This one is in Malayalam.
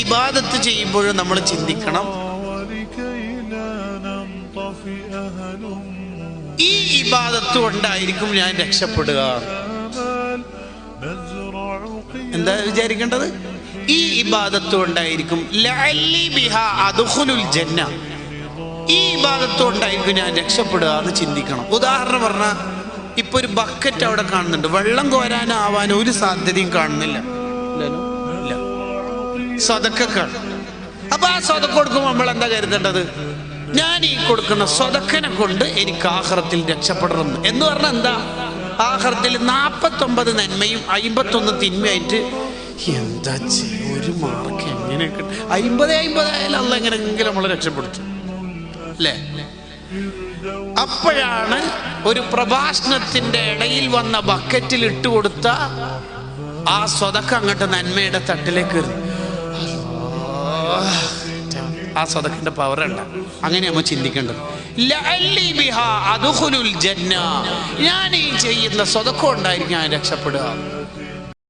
ഇബാദത്ത് ചെയ്യുമ്പോഴും നമ്മൾ ചിന്തിക്കണം, ഈ ഇബാദത്ത് കൊണ്ടായിരിക്കും ഞാൻ രക്ഷപ്പെടുക. എന്താ വിചാരിക്കേണ്ടത്? ഈ ഇബാദത്ത് കൊണ്ടായിരിക്കും ലഅല്ലി ബിഹാ അദ്ഖുലുൽ ജന്ന, ഈ ഇബാദത്ത് കൊണ്ടായിരിക്കും ഞാൻ രക്ഷപ്പെടുക എന്ന് ചിന്തിക്കണം. ഉദാഹരണം പറഞ്ഞാൽ, ഇപ്പൊ ഒരു ബക്കറ്റ് അവിടെ കാണുന്നുണ്ട്, വെള്ളം കോരാനാവാൻ ഒരു സാധ്യതയും കാണുന്നില്ല. സ്വതക്കാണ്. അപ്പൊ ആ സ്വതക്ക കൊടുക്കുമ്പോൾ നമ്മൾ എന്താ കരുതേണ്ടത്? ഞാൻ ഈ കൊടുക്കുന്ന സ്വതക്കനെ കൊണ്ട് എനിക്ക് ആഖിറത്തിൽ രക്ഷപ്പെടണം എന്ന് പറഞ്ഞാൽ എന്താ? ആഖിറത്തിൽ 49 നന്മയും 51 തിന്മയായിട്ട് എന്താ ഒരു മാർക്ക് എങ്ങനെയൊക്കെ 50 ആയാലും അല്ല എങ്ങനെയെങ്കിലും നമ്മളെ രക്ഷപ്പെടുത്തും അല്ലേ? അപ്പോഴാണ് ഒരു പ്രഭാഷണത്തിന്റെ ഇടയിൽ വന്ന ബക്കറ്റിൽ ഇട്ടുകൊടുത്ത ആ സ്വതക്ക അങ്ങോട്ട് നന്മയുടെ തട്ടിലേക്ക് എറിഞ്ഞു. ആ സ്വതക്കിന്റെ പവർ ഉണ്ട്. അങ്ങനെ നമ്മൾ ചിന്തിക്കേണ്ടത്. ലഅല്ലി ബിഹാ അദ്ഖുലുൽ ജന്ന, ഞാൻ ഈ ചെയ്യുന്ന സ്വതക്കം ഉണ്ടായിരിക്കും ഞാൻ രക്ഷപ്പെടുക.